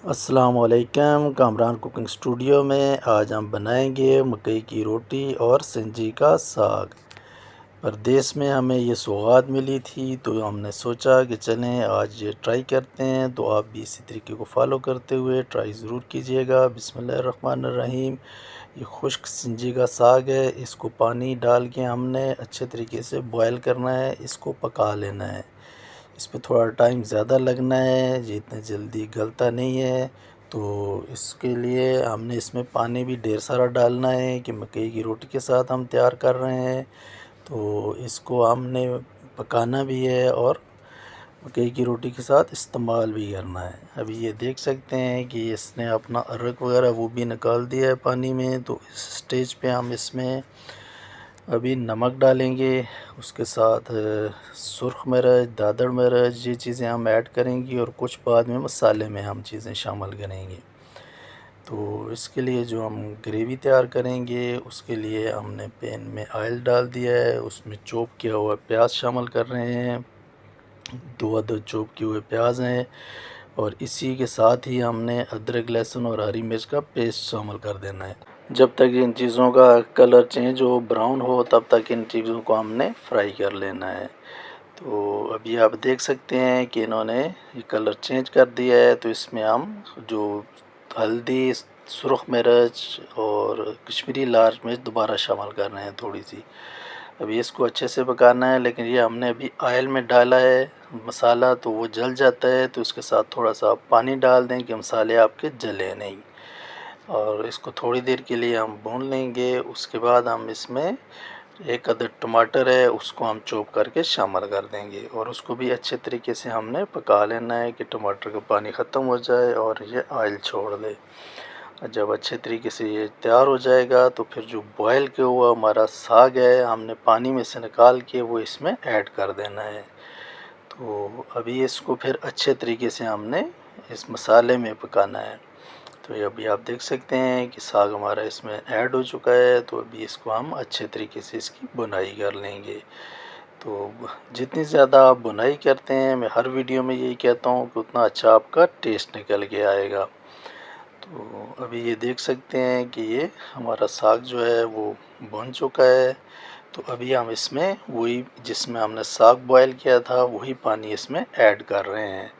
अस्सलामुअलैकुम। Kamran cooking studio में आज हम बनाएंगे मकई की रोटी और सिंजी का साग। परदेस में हमें ये सौगात मिली थी तो हमने सोचा कि चलें आज ये ट्राई करते हैं। तो आप भी इसी तरीके को फॉलो करते हुए ट्राई ज़रूर कीजिएगा। बिस्मिल्लाहिर्रहमानिर्रहीम। ये खुश्क सिंजी का साग है। इसको पानी डाल के हमने अच्छे तरीके से बॉयल करना है, इसको पका लेना है। इस पे थोड़ा टाइम ज़्यादा लगना है, ये इतने जल्दी गलता नहीं है। तो इसके लिए हमने इसमें पानी भी ढेर सारा डालना है कि मकई की रोटी के साथ हम तैयार कर रहे हैं। तो इसको हमने पकाना भी है और मकई की रोटी के साथ इस्तेमाल भी करना है। अभी ये देख सकते हैं कि इसने अपना अरक वगैरह वो भी निकाल दिया है पानी में। तो इस स्टेज पे हम इसमें अभी नमक डालेंगे, उसके साथ सुर्ख मिर्च, दादड़ मिर्च, ये चीज़ें हम ऐड करेंगे और कुछ बाद में मसाले में हम चीज़ें शामिल करेंगे। तो इसके लिए जो हम ग्रेवी तैयार करेंगे उसके लिए हमने पैन में ऑयल डाल दिया है, उसमें चॉप किया हुआ प्याज शामिल कर रहे हैं। 2 अदद चॉप किए हुए प्याज हैं और इसी के साथ ही हमने अदरक, लहसुन और हरी मिर्च का पेस्ट शामिल कर देना है। जब तक इन चीज़ों का कलर चेंज हो, ब्राउन हो, तब तक इन चीज़ों को हमने फ्राई कर लेना है। तो अभी आप देख सकते हैं कि इन्होंने ये कलर चेंज कर दिया है। तो इसमें हम जो हल्दी, सुर्ख मिर्च और कश्मीरी लाल मिर्च दोबारा शामिल कर रहे हैं थोड़ी सी। अभी इसको अच्छे से पकाना है, लेकिन ये हमने अभी ऑयल में डाला है मसाला तो वो जल जाता है। तो इसके साथ थोड़ा सा पानी डाल दें कि मसाले आपके जले नहीं, और इसको थोड़ी देर के लिए हम भून लेंगे। उसके बाद हम इसमें 1 अदद टमाटर है उसको हम चॉप करके शामिल कर देंगे और उसको भी अच्छे तरीके से हमने पका लेना है कि टमाटर का पानी ख़त्म हो जाए और ये ऑयल छोड़ दे। जब अच्छे तरीके से ये तैयार हो जाएगा तो फिर जो बॉयल किया हुआ हमारा साग है हमने पानी में से निकाल के वो इसमें ऐड कर देना है। तो अभी इसको फिर अच्छे तरीके से हमने इस मसाले में पकाना है। तो ये अभी आप देख सकते हैं कि साग हमारा इसमें ऐड हो चुका है। तो अभी इसको हम अच्छे तरीके से इसकी बुनाई कर लेंगे। तो जितनी ज़्यादा आप बुनाई करते हैं, मैं हर वीडियो में यही कहता हूँ कि उतना अच्छा आपका टेस्ट निकल के आएगा। तो अभी ये देख सकते हैं कि ये हमारा साग जो है वो बन चुका है। तो अभी हम इसमें वही जिसमें हमने साग बॉयल किया था वही पानी इसमें ऐड कर रहे हैं।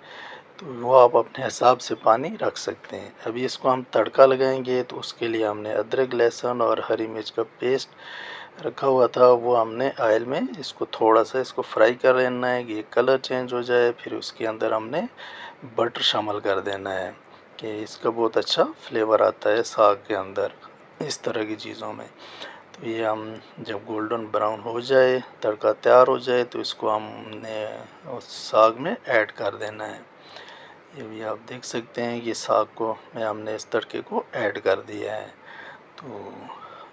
तो वो आप अपने हिसाब से पानी रख सकते हैं। अभी इसको हम तड़का लगाएंगे तो उसके लिए हमने अदरक, लहसुन और हरी मिर्च का पेस्ट रखा हुआ था, वो हमने ऑयल में इसको थोड़ा सा इसको फ्राई कर लेना है कि ये कलर चेंज हो जाए। फिर उसके अंदर हमने बटर शामिल कर देना है कि इसका बहुत अच्छा फ्लेवर आता है साग के अंदर इस तरह की चीज़ों में। तो ये हम जब गोल्डन ब्राउन हो जाए, तड़का तैयार हो जाए, तो इसको हमने उस साग में ऐड कर देना है। ये भी आप देख सकते हैं कि साग को में हमने इस तड़के को ऐड कर दिया है। तो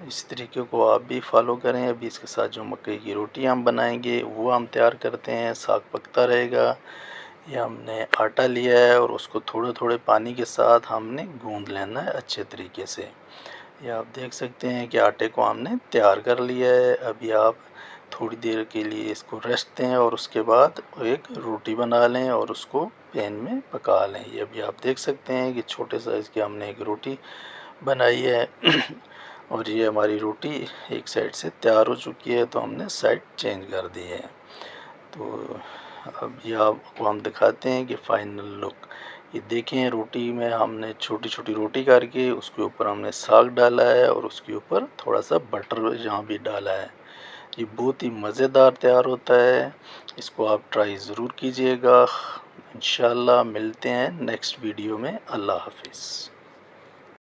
इस तरीके को आप भी फॉलो करें। अभी इसके साथ जो मकई की रोटी हम बनाएंगे वो हम तैयार करते हैं। साग पकता रहेगा। ये हमने आटा लिया है और उसको थोड़े थोड़े पानी के साथ हमने गूंद लेना है अच्छे तरीके से। ये आप देख सकते हैं कि आटे को हमने तैयार कर लिया है। अभी आप थोड़ी देर के लिए इसको रेस्ट दें और उसके बाद एक रोटी बना लें और उसको पैन में पका लें। ये अभी आप देख सकते हैं कि छोटे साइज़ की हमने एक रोटी बनाई है और ये हमारी रोटी एक साइड से तैयार हो चुकी है। तो हमने साइड चेंज कर दी है। तो अब ये आपको हम दिखाते हैं कि फाइनल लुक। ये देखें, रोटी में हमने छोटी छोटी रोटी करके उसके ऊपर हमने साग डाला है और उसके ऊपर थोड़ा सा बटर यहाँ भी डाला है। ये बहुत ही मज़ेदार तैयार होता है। इसको आप ट्राई ज़रूर कीजिएगा। इंशाल्लाह मिलते हैं नेक्स्ट वीडियो में। अल्लाह हाफिज़।